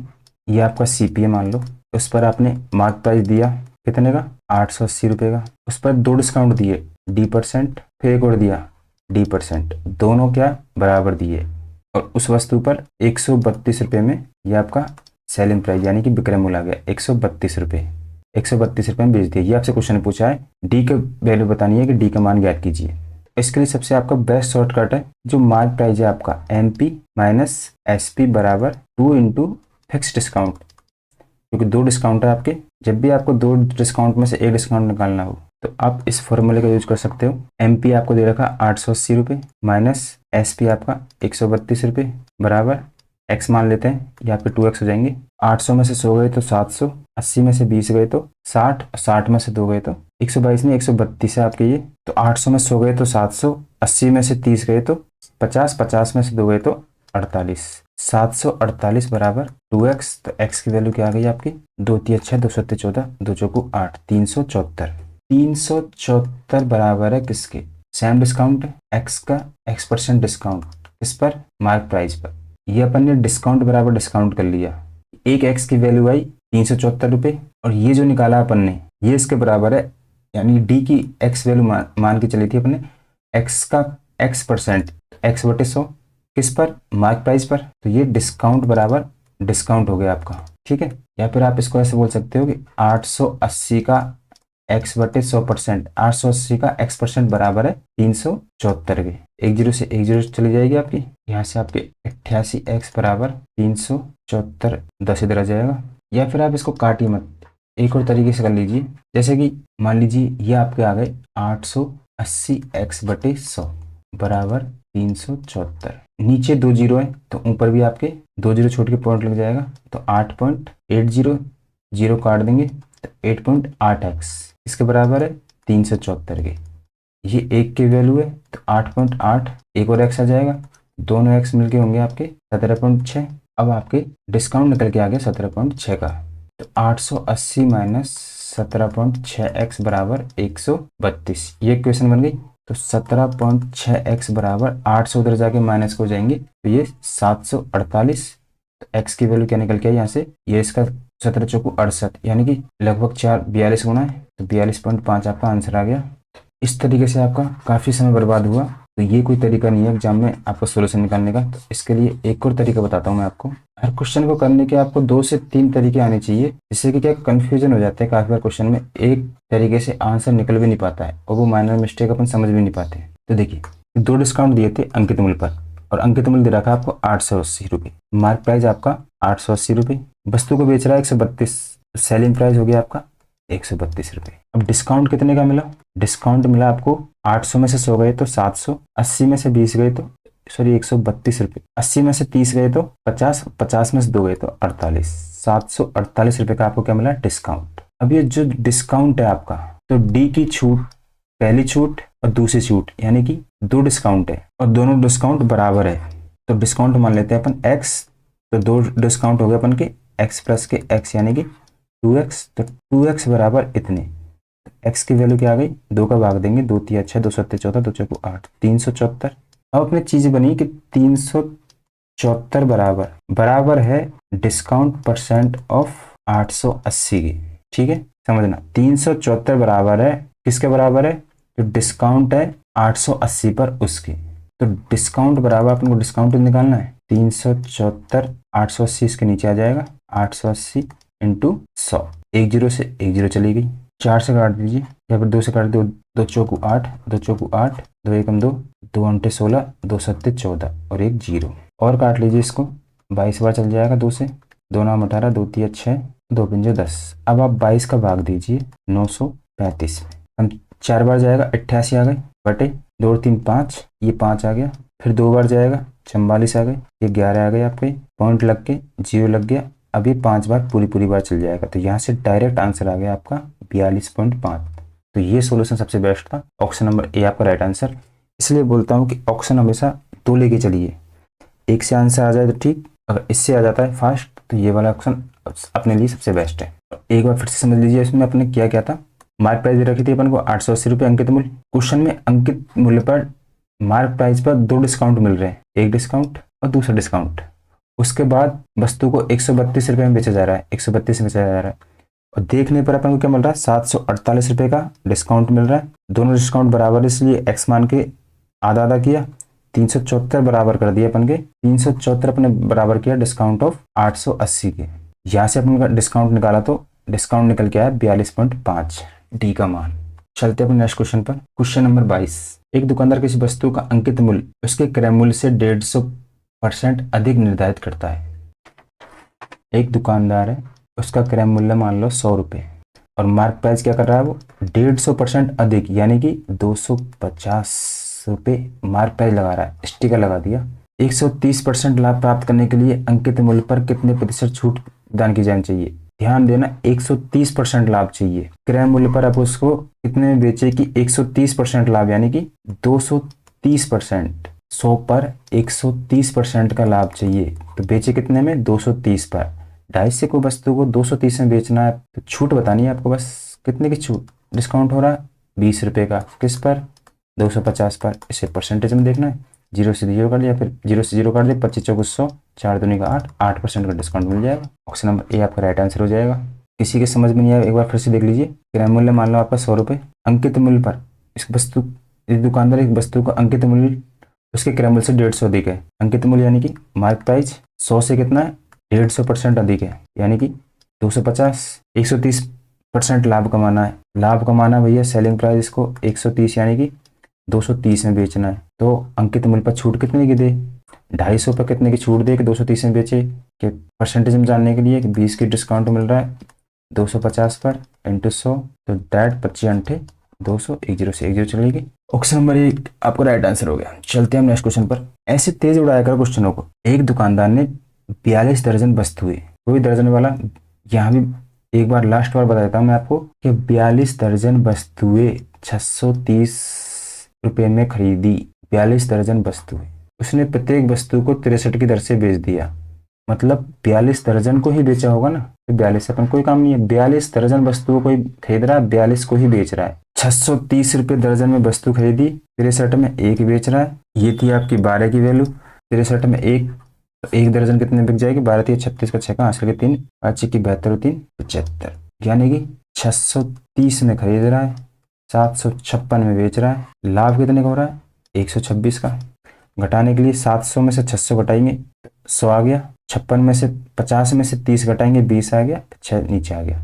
ये आपका सीपीए मान लो, उस पर आपने मार्क प्राइस दिया कितने का 880 रुपये का, उस पर 2 डिस्काउंट दिए D%, फिर एक और दिया D%, दोनों क्या बराबर दिए, और उस वस्तु पर 132 रुपये में ये आपका सेलिंग प्राइस यानी कि विक्रय मूल्य आ गया 132 रुपये, 132 रुपये में बेच दिया। ये आपसे क्वेश्चन पूछा है, डी का वैल्यू बतानी है कि डी का मान ज्ञात कीजिए। इसके लिए सबसे आपका बेस्ट शॉर्टकट है, जो मार्क प्राइस है आपका MP माइनस SP बराबर 2 इंटू फिक्स डिस्काउंट, क्योंकि 2 डिस्काउंट है आपके। जब भी आपको 2 डिस्काउंट में से एक डिस्काउंट निकालना हो तो आप इस फॉर्मूले का यूज कर सकते हो। MP आपको दे रखा 880 रुपये माइनस SP आपका 132 रुपये बराबर x मान लेते हैं, यहाँ पे 2x हो जाएंगे। 800 में से 100 गए तो 700, 80 में से 20 गए तो 60, 60 में से 2 गए तो 122 नहीं 132 है आपके ये। तो 800 में 100 गए तो 700, 80 में से 30 गए तो 50, 50 में से 2 गए तो 48, 748 बराबर 2x। तो x की वैल्यू क्या आ गई आपकी 2 3 6 2 7 14 2 चौको 8, 374। 374 बराबर है किसके, सेम डिस्काउंट है x का, x% डिस्काउंट किस पर, मार्क प्राइस पर। ये अपन ने डिस्काउंट बराबर डिस्काउंट कर लिया, एक x की वैल्यू आई 374 रुपये, और ये जो निकाला अपन ने ये इसके बराबर है, यानी d की x वैल्यू मान के चली थी अपने, x का x% x/100 किस पर, मार्क प्राइस पर। तो ये डिस्काउंट बराबर डिस्काउंट हो गया आपका, ठीक है। या फिर आप इसको ऐसे बोल सकते हो कि 880 का x/100%, 880 का x% बराबर है 374 के। 1 जीरो से 1 जीरो चली जाएगी आपकी, यहाँ से आपके 88x बराबर 374 10 इधर आ जाएगा। या फिर आप इसको काटिए मत, एक और तरीके से कर लीजिए, जैसे कि मान लीजिए ये आपके आ गए 880x/100 बराबर 374, नीचे 2 जीरो है तो ऊपर भी आपके 2 जीरो छोड़ के पॉइंट लग जाएगा, तो 8.80 जीरो काट देंगे तो 8.8x इसके बराबर है 374 के। ये एक की वैल्यू है तो 8.8 एक और x आ जाएगा, दोनों x मिलके होंगे आपके 17.6। अब आपके डिस्काउंट निकल के आ गया 17.6 का, तो 880 माइनस 17.6x बराबर 132, ये इक्वेशन बन गई। तो 17.6x बराबर 800 उधर जाके माइनस हो जाएंगे तो ये 748। तो x की वैल्यू क्या निकल के आई यहाँ से, ये इसका 17 चौको 68 यानी कि लगभग 42 गुना है, तो 42.5 आपका आंसर आ गया। इस तरीके से आपका काफ़ी समय बर्बाद हुआ, तो ये कोई तरीका नहीं है एग्जाम में आपको सोल्यूशन निकालने का। तो इसके लिए एक और तरीका बताता हूँ मैं आपको। हर क्वेश्चन को करने के आपको 2 से 3 तरीके आने चाहिए, जिससे कि क्या कंफ्यूजन हो जाता है काफ़ी बार क्वेश्चन में, एक तरीके से आंसर निकल भी नहीं पाता है और वो माइनर मिस्टेक अपन समझ भी नहीं पाते। तो देखिए 2 डिस्काउंट दिए थे अंकित मूल्य पर, और अंकित मूल्य दे रखा है आपको 880 रुपये, मार्क प्राइस आपका 880 रुपये, वस्तु को बेच रहा है 132, सेलिंग प्राइस हो गया आपका 132 रुपये। अब डिस्काउंट कितने का मिला, डिस्काउंट मिला आपको 800 में से 100 गए तो 700, 80 में से 20 गए तो 132 रुपये, 80 में से 30 गए तो 50, 50 में से 2 गए तो 48, 748 रुपये का आपको क्या मिला डिस्काउंट। अब ये जो डिस्काउंट है आपका, तो डी की छूट, पहली छूट और दूसरी छूट, यानी कि 2 डिस्काउंट है और दोनों डिस्काउंट बराबर है। तो डिस्काउंट मान लेते हैं अपन x, तो 2 डिस्काउंट हो गए अपन के x प्लस के x यानी कि 2x, तो 2x बराबर इतने, x की वैल्यू क्या आ गई, 2 का भाग देंगे, 2 3 अच्छा 2 7 14, 2 4 8, 374। अब अपने चीज बनी कि 374 बराबर बराबर है डिस्काउंट परसेंट ऑफ 880 की। ठीक है, समझना 374 बराबर है किसके बराबर है, जो डिस्काउंट है 880 पर उसकी। तो डिस्काउंट बराबर अपन को डिस्काउंट निकालना है 374, 880 इसके नीचे आ जाएगा, 880 इंटू 100, एक जीरो से एक जीरो चली गई, 4 से काट दीजिए या फिर 2 से काट दो, 2 चौकू 8, 2 चौकू 8, 2 एकम 2, 2 अंटे 16, 2 सत्ते 14 और एक जीरो, और काट लीजिए इसको, 22 बार चल जाएगा 2 से, 2 नाम 18, 2 3 6, 2 पंजे 10। अब आप 22 का भाग दीजिए 935 में, हम 4 बार जाएगा 88 आ गए, बटे 2 और 3 5, ये 5 आ गया, फिर 2 बार जाएगा 44 आ गए, ये 11 आ गए आपके, पॉइंट लग के जीरो लग गया। अब ये 5 बार पूरी बार चल जाएगा, तो यहाँ से डायरेक्ट आंसर आ गया आपका 42.5। तो ये सॉल्यूशन सबसे बेस्ट था, ऑप्शन नंबर ए आपका राइट आंसर। इसलिए बोलता हूँ कि ऑप्शन हमेशा 2 लेके चलिए, एक से आंसर आ जाए तो ठीक, अगर इससे आ जाता है फास्ट तो ये वाला ऑप्शन अपने लिए सबसे बेस्ट है। एक बार फिर से समझ लीजिए इसमें अपने क्या क्या था। मार्क प्राइस रखी थी अपन को 880 रुपये अंकित मूल्य, क्वेश्चन में अंकित मूल्य पर मार्क प्राइस पर 2 डिस्काउंट मिल रहे हैं, एक डिस्काउंट और दूसरा डिस्काउंट। उसके बाद वस्तु को 132 रुपये में बेचा जा रहा है, 132 में बेचा जा रहा है, और देखने पर अपन को क्या मिल रहा है 748 रुपये का डिस्काउंट मिल रहा है। दोनों डिस्काउंट बराबर, इसलिए x मान के आधा आधा किया, 374 बराबर कर दिया अपन के, 374 अपने बराबर किया डिस्काउंट ऑफ 880 के। यहाँ से अपन का डिस्काउंट निकाला तो डिस्काउंट निकल के आया 42.5, डी का मान। चलते अपने नेक्स्ट क्वेश्चन पर, क्वेश्चन नंबर 22। एक दुकानदार किसी वस्तु का अंकित मूल्य उसके क्रय मूल्य से 150% अधिक निर्धारित करता है। एक दुकानदार है, उसका क्रय मूल्य मान लो 100 रुपये, और मार्क प्राइस क्या कर रहा है वो 150% अधिक यानी कि 250 रुपये मार्क प्राइस लगा रहा है, स्टिकर लगा दिया। 130% लाभ प्राप्त करने के लिए अंकित मूल्य पर कितने प्रतिशत छूट प्रदान की जानी चाहिए। ध्यान देना 130% लाभ चाहिए, क्रय मूल्य पर आप उसको कितने में बेचे कि 130% लाभ यानी कि 230%, 100 पर 130% का लाभ चाहिए, तो बेचे कितने में 230 पर। 250 से कोई वस्तु को 230 में बेचना है तो छूट बतानी है आपको, बस कितने की छूट, डिस्काउंट हो रहा है 20 रुपये का, किस पर 250 पर। इसे परसेंटेज में देखना है, 0 से 0 कर लिया, फिर 0 से 0 काट दिया, 25 चौको 100, 4 दूनी का 8, 8% का डिस्काउंट मिल जाएगा। ऑप्शन नंबर ए आपका राइट आंसर हो जाएगा। किसी के समझ में नहीं आया एक बार फिर से देख लीजिए। क्रय मूल्य मान लो आपका 100 रुपये, अंकित मूल्य पर इस वस्तु, इस दुकानदार एक वस्तु का अंकित मूल्य उसके क्रय मूल्य से 150 अधिक है। अंकित मूल्य यानी कि मार्क प्राइस 100 से कितना है 150% अधिक है, यानी कि 250, 130% लाभ कमाना है। लाभ कमाना भैया, सेलिंग प्राइस इसको 130 यानी कि 230 में बेचना है, तो अंकित मूल्य पर छूट कितने की दे, 250 पर कितने की छूट दे कि 230 में बेचे, कि परसेंटेज में जानने के लिए कि 20 की डिस्काउंट मिल रहा है 250 पर इंटू 100, तो डायरेक्ट 25 अंठे 200, 10 से 10 चलेगी। ऑप्शन नंबर 1 आपको राइट आंसर हो गया। चलते हैं हम नेक्स्ट क्वेश्चन पर। ऐसे तेज उड़ाया कर क्वेश्चनों को। एक दुकानदार ने 42 दर्जन वस्तुएं, कोई दर्जन वाला यहाँ भी एक बार लास्ट बार बता देता हूँ मैं आपको कि 42 दर्जन वस्तुएं 630 रुपये में खरीदी। 42 दर्जन वस्तुएं, उसने प्रत्येक वस्तु को 63 की दर से बेच दिया। मतलब 42 दर्जन को ही बेचा होगा ना, 42 से अपन कोई काम नहीं है। 42 दर्जन वस्तुओं को ही खरीद रहा है, 42 को ही बेच रहा है। 630 रुपये दर्जन में वस्तु खरीदी, 63 में एक बेच रहा है। ये थी आपकी 12 की वैल्यू, 63 में एक, तो एक दर्जन कितने बिक जाएगी? 12 थी 36 का 6 का हासिल के 3, 5 की 72 और 3 75, यानी कि 630 में खरीद रहा है, 756 में बेच रहा है। लाभ कितने का हो रहा है? 126 का। घटाने के लिए 700 में से 600 घटाएंगे, 100 आ गया। 56 में से 50 में से 30 घटाएंगे, 20 आ गया, 6 नीचे आ गया।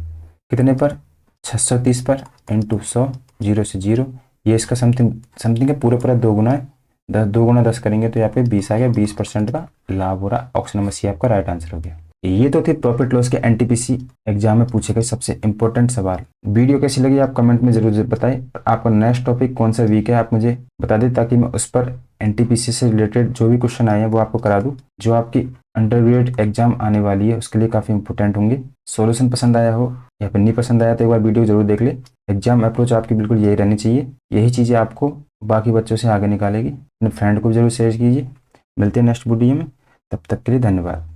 कितने पर? 630 पर इंटू 100, 0 से 0। ये इसका समथिंग समथिंग है, पूरा पूरा 2 गुना है। 10 2 गुना 10 करेंगे तो यहाँ पे 20 आ गया। 20% का लाभ हो रहा। ऑप्शन नंबर सी आपका राइट आंसर हो गया। ये तो थे प्रॉफिट लॉस के एनटीपीसी एग्जाम में पूछे गए सबसे इंपॉर्टेंट सवाल। वीडियो कैसी लगी आप कमेंट में जरूर बताएं। आपका नेक्स्ट टॉपिक कौन सा वीक है आप मुझे बता दें, ताकि मैं उस पर एनटीपीसी से रिलेटेड जो भी क्वेश्चन आए हैं वो आपको करा दूं, जो आपकी अंडरग्रेड एग्जाम आने वाली है उसके लिए काफ़ी इंपॉर्टेंट होंगे। सॉल्यूशन पसंद आया हो या फिर नहीं पसंद आया तो एक बार वीडियो जरूर देख ले। एग्जाम अप्रोच आपकी बिल्कुल यही रहनी चाहिए। यही चीज़ें आपको बाकी बच्चों से आगे निकालेगी। अपने फ्रेंड को जरूर शेयर कीजिए। मिलते हैं नेक्स्ट वीडियो में, तब तक के लिए धन्यवाद।